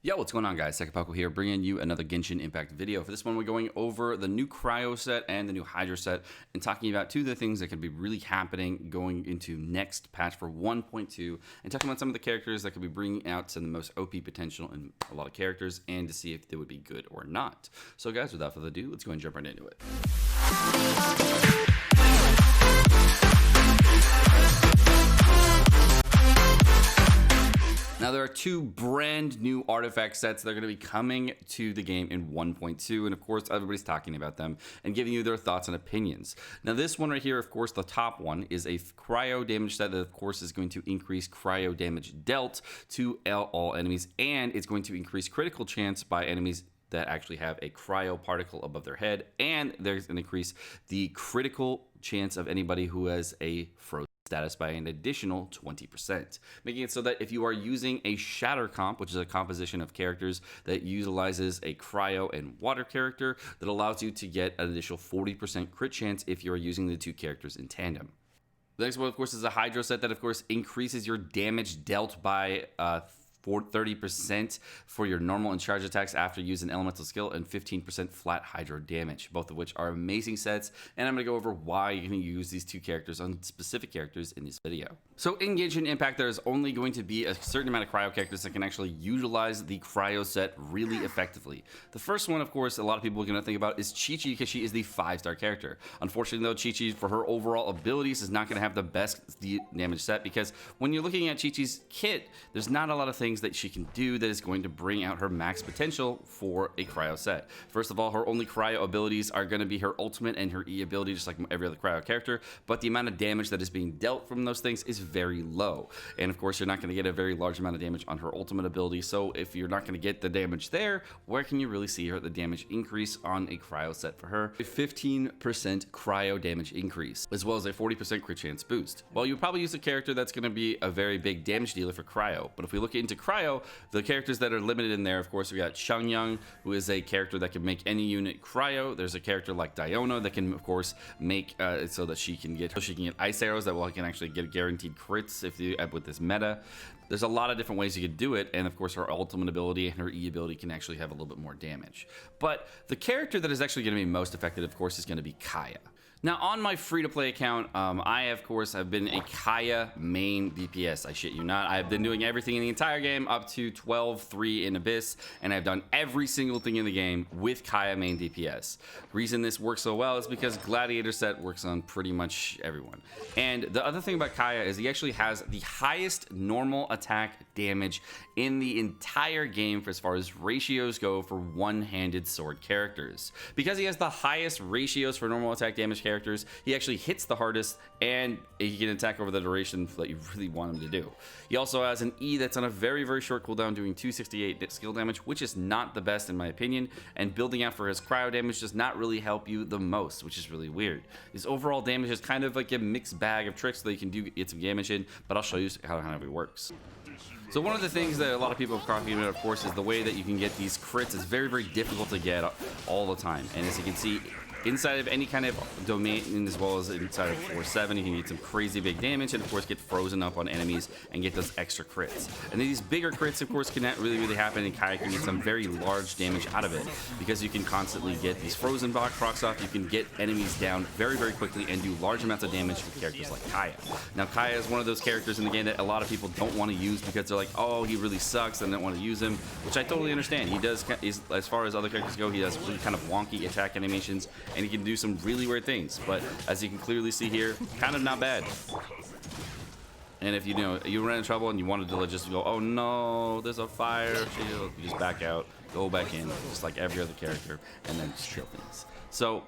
Yo, what's going on, guys? Sekapoko here, bringing you another Genshin Impact video. For this one, we're going over the new Cryo set and the new Hydra set and talking about two of the things that could be really happening going into next patch for 1.2 and talking about some of the characters that could be bringing out some of the most OP potential in a lot of characters and to see if they would be good or not. So, guys, without further ado, let's go and jump right into it. Now, there are two brand new artifact sets that are going to be coming to the game in 1.2, and of course, everybody's talking about them and giving you their thoughts and opinions. Now, this one right here, of course, the top one is a Cryo Damage set that, of course, is going to increase Cryo Damage dealt to all enemies, and it's going to increase critical chance by enemies that actually have a cryo particle above their head, and there's an increase the critical chance of anybody who has a frozen status by an additional 20%, making it so that if you are using a shatter comp, which is a composition of characters that utilizes a cryo and water character, that allows you to get an additional 40% crit chance if you are using the two characters in tandem. The next one, of course, is a Hydro set that, of course, increases your damage dealt by 30% for your normal and charge attacks after using elemental skill, and 15% flat hydro damage, both of which are amazing sets, and I'm going to go over why you're going to use these two characters on specific characters in this video. So in Genshin Impact, there's only going to be a certain amount of cryo characters that can actually utilize the cryo set really effectively. The first one, of course, a lot of people are going to think about is Chi-Chi, because she is the 5-star character. Unfortunately, though, Chi-Chi, for her overall abilities, is not going to have the best damage set, because when you're looking at Chi-Chi's kit, there's not a lot of things that she can do that is going to bring out her max potential for a cryo set. First of all, her only cryo abilities are going to be her ultimate and her E ability, just like every other cryo character, but the amount of damage that is being dealt from those things is very low. And of course, you're not going to get a very large amount of damage on her ultimate ability, so if you're not going to get the damage there, where can you really see the damage increase on a cryo set for her? A 15% cryo damage increase, as well as a 40% crit chance boost. Well, you'll probably use a character that's going to be a very big damage dealer for cryo, but if we look into cryo, the characters that are limited in there, of course, we got Shangyang, who is a character that can make any unit cryo. There's a character like Diona that can, of course, make so that she can get ice arrows that can actually get guaranteed crits if you with this meta. There's a lot of different ways you could do it, and of course her ultimate ability and her E ability can actually have a little bit more damage. But the character that is actually going to be most effective, of course, is going to be Kaeya. Now, on my free-to-play account, I, of course, have been a Kaeya main DPS. I shit you not. I've been doing everything in the entire game up to 12-3 in Abyss, and I've done every single thing in the game with Kaeya main DPS. Reason this works so well is because Gladiator set works on pretty much everyone. And the other thing about Kaeya is he actually has the highest normal attack damage in the entire game as far as ratios go for one-handed sword characters. Because he has the highest ratios for normal attack damage characters, he actually hits the hardest, and he can attack over the duration that you really want him to do. He also has an E that's on a very, very short cooldown, doing 268 skill damage, which is not the best in my opinion, and building out for his cryo damage does not really help you the most, which is really weird. His overall damage is kind of like a mixed bag of tricks that you can get some damage in, but I'll show you how it works. So one of the things that a lot of people have talking about, of course, is the way that you can get these crits is very, very difficult to get all the time. And as you can see, inside of any kind of domain, as well as inside of 4-7, you can get some crazy big damage and, of course, get frozen up on enemies and get those extra crits. And these bigger crits, of course, cannot really happen, and Kaeya can get some very large damage out of it because you can constantly get these frozen procs off. You can get enemies down very, very quickly and do large amounts of damage with characters like Kaeya. Now, Kaeya is one of those characters in the game that a lot of people don't want to use because they're like, oh, he really sucks, and don't want to use him, which I totally understand. He does, as far as other characters go, he does really kind of wonky attack animations, and he can do some really weird things, but as you can clearly see here, kind of not bad. And if you ran into trouble and you wanted to just go, oh no, there's a fire shield, you just back out, go back in, just like every other character, and then just kill things. So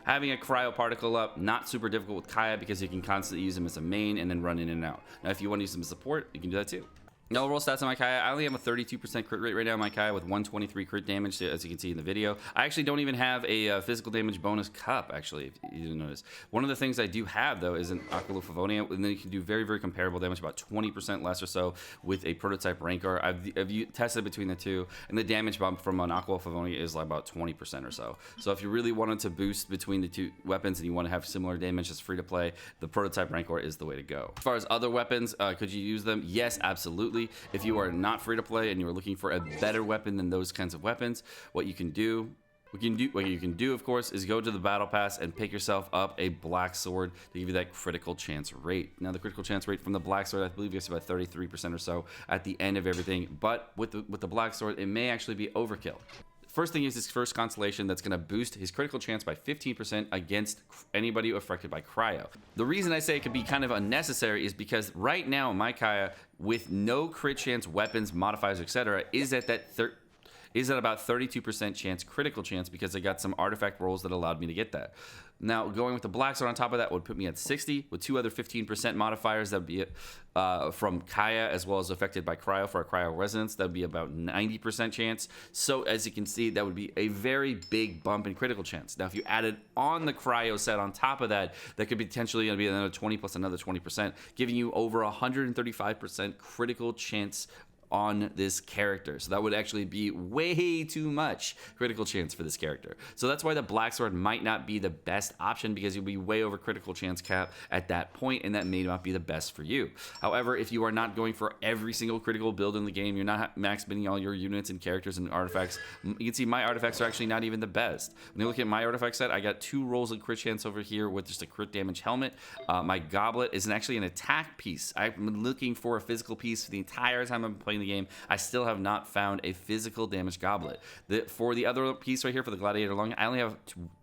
having a cryo particle up, not super difficult with Kaeya because you can constantly use him as a main and then run in and out. Now if you want to use him as support, you can do that too. Now, overall stats on my Kaeya, I only have a 32% crit rate right now on my Kaeya with 123 crit damage, as you can see in the video. I actually don't even have a physical damage bonus cup, actually, if you didn't notice. One of the things I do have, though, is an Aquila Favonia, and then you can do very, very comparable damage, about 20% less or so, with a prototype Rancor. I've tested between the two, and the damage bump from an Aquila Favonia is like about 20% or so. So if you really wanted to boost between the two weapons and you want to have similar damage as free to play, the prototype Rancor is the way to go. As far as other weapons, could you use them? Yes, absolutely. absolutely. If you are not free to play and you are looking for a better weapon than those kinds of weapons, what you can do, of course, is go to the battle pass and pick yourself up a black sword to give you that critical chance rate. Now, the critical chance rate from the black sword, I believe, gets about 33% or so at the end of everything. But with the black sword, it may actually be overkill. First thing is his first constellation that's going to boost his critical chance by 15% against anybody affected by cryo. The reason I say it could be kind of unnecessary is because right now my Kaeya, with no crit chance weapons, modifiers, etc., is at about 32% chance, critical chance, because I got some artifact rolls that allowed me to get that. Now, going with the black sword on top of that would put me at 60, with 2 other 15% modifiers. That would be from Kaeya, as well as affected by cryo for a cryo resonance. That would be about 90% chance. So, as you can see, that would be a very big bump in critical chance. Now, if you added on the cryo set on top of that, that could be potentially going to be another 20 plus another 20%, giving you over 135% critical chance on this character. So that would actually be way too much critical chance for this character. So that's why the black sword might not be the best option, because you'll be way over critical chance cap at that point, and that may not be the best for you. However, if you are not going for every single critical build in the game, you're not max binning all your units and characters and artifacts, you can see my artifacts are actually not even the best. When you look at my artifact set, I got 2 rolls of crit chance over here with just a crit damage helmet. My goblet is actually an attack piece. I'm looking for a physical piece for the entire time I'm playing the game. I still have not found a physical damage goblet. For the other piece right here, for the gladiator lung, I only have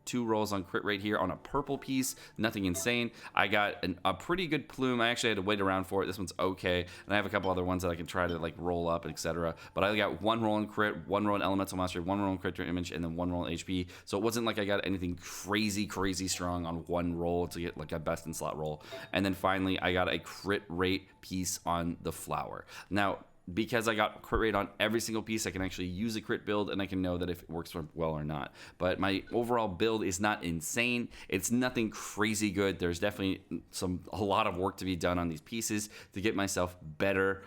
2 rolls on crit right here on a purple piece. Nothing insane. I got a pretty good plume. I actually had to wait around for it. This one's okay, and I have a couple other ones that I can try to like roll up, etc. But I got 1 roll in crit, 1 roll in elemental mastery, 1 roll in crit image, and then 1 roll in HP. So it wasn't like I got anything crazy strong on 1 roll to get like a best in slot roll. And then finally, I got a crit rate piece on the flower. Now, because I got crit rate on every single piece, I can actually use a crit build, and I can know that if it works well or not. But my overall build is not insane. It's nothing crazy good. There's definitely a lot of work to be done on these pieces to get myself better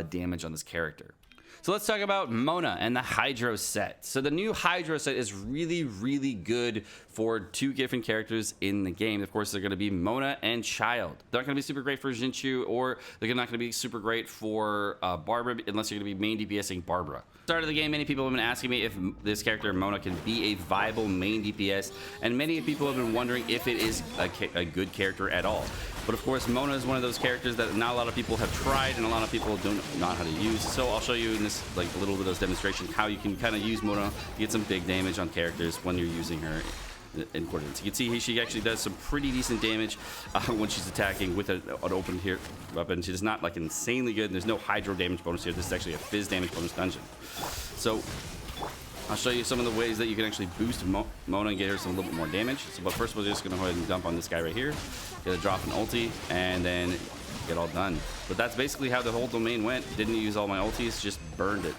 damage on this character. So let's talk about Mona and the Hydro set. So the new Hydro set is really good for 2 different characters in the game. Of course, they're going to be Mona and Child. They're not going to be super great for Genshin, or they're not going to be super great for Barbara, unless you're going to be main DPSing Barbara. Start of the game, many people have been asking me if this character Mona can be a viable main DPS, and many people have been wondering if it is a good character at all. But of course, Mona is one of those characters that not a lot of people have tried, and a lot of people don't know how to use. So I'll show you in this like a little bit of this demonstration how you can kind of use Mona to get some big damage on characters when you're using her in coordinates. You can see she actually does some pretty decent damage when she's attacking with an open here weapon. She does not like insanely good. There's no hydro damage bonus here. This is actually a fizz damage bonus dungeon. So I'll show you some of the ways that you can actually boost Mona and get her some little bit more damage. So, but first we're just going to go ahead and dump on this guy right here. Get a drop an ulti, and then get all done. But that's basically how the whole domain went. Didn't use all my ultis, just burned it.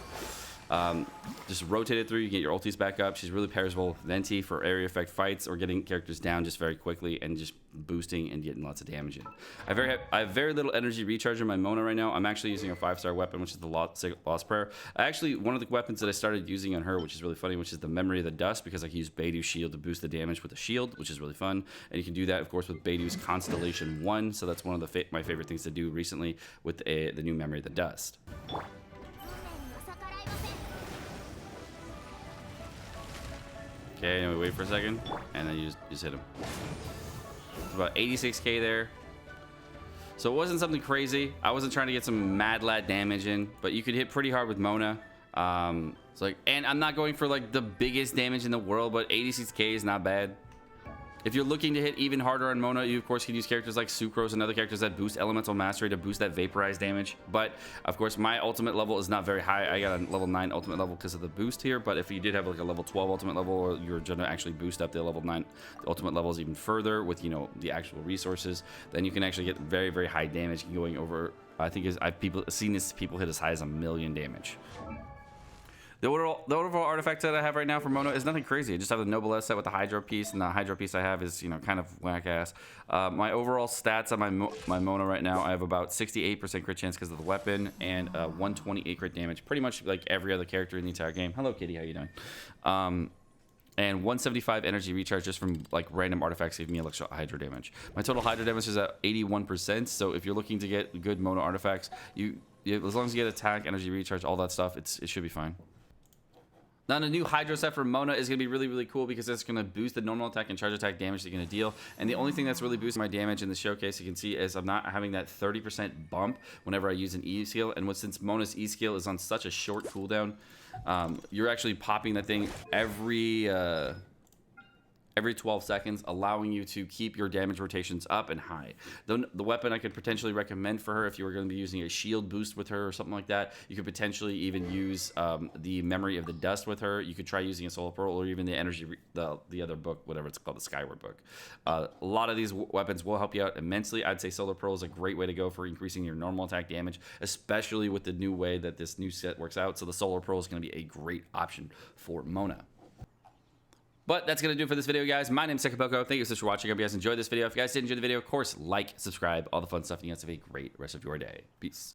Just rotate it through, you get your ultis back up. She's really pairs well with Venti for area effect fights or getting characters down just very quickly and just boosting and getting lots of damage in. I have very little energy recharge in my Mona right now. I'm actually using a 5-star weapon, which is the Lost Prayer. Actually, one of the weapons that I started using on her, which is really funny, which is the Memory of the Dust, because I can use Beidu's shield to boost the damage with a shield, which is really fun. And you can do that, of course, with Beidu's Constellation 1. So that's one of my favorite things to do recently with the new Memory of the Dust. Okay, and we wait for a second, and then you just hit him. It's about 86k there. So it wasn't something crazy. I wasn't trying to get some mad lad damage in, but you could hit pretty hard with Mona. It's like, and I'm not going for like the biggest damage in the world, but 86k is not bad. If you're looking to hit even harder on Mona, you of course can use characters like Sucrose and other characters that boost Elemental Mastery to boost that Vaporize damage. But of course, my ultimate level is not very high. I got a level 9 ultimate level because of the boost here. But if you did have like a level 12 ultimate level, or you're going to actually boost up the level 9 the ultimate levels even further with, you know, the actual resources, then you can actually get very high damage going over. I think I've seen this people hit as high as 1 million damage. The overall artifact set I have right now for Mona is nothing crazy. I just have the Noblesse set with the Hydro piece, and the Hydro piece I have is, you know, kind of whack-ass. My overall stats on my Mona right now, I have about 68% crit chance because of the weapon, and 128 crit damage, pretty much like every other character in the entire game. Hello, Kitty, how you doing? And 175 energy recharge just from like random artifacts giving me extra hydro damage. My total hydro damage is at 81%, so if you're looking to get good Mona artifacts, as long as you get attack, energy recharge, all that stuff, it should be fine. Now, the new Hydro set for Mona is going to be really, really cool because it's going to boost the normal attack and charge attack damage that you're going to deal. And the only thing that's really boosting my damage in the showcase, you can see, is I'm not having that 30% bump whenever I use an E skill. And since Mona's E skill is on such a short cooldown, you're actually popping that thing every 12 seconds, allowing you to keep your damage rotations up and high. The weapon I could potentially recommend for her, if you were going to be using a shield boost with her or something like that, you could potentially even use the Memory of the Dust with her. You could try using a Solar Pearl or even the energy, the other book, whatever it's called, the Skyward book. A lot of these weapons will help you out immensely. I'd say Solar Pearl is a great way to go for increasing your normal attack damage, especially with the new way that this new set works out. So the Solar Pearl is going to be a great option for Mona. But that's going to do it for this video, guys. My name is Sekapoko. Thank you so much for watching. I hope you guys enjoyed this video. If you guys did enjoy the video, of course, like, subscribe, all the fun stuff. And you guys have a great rest of your day. Peace.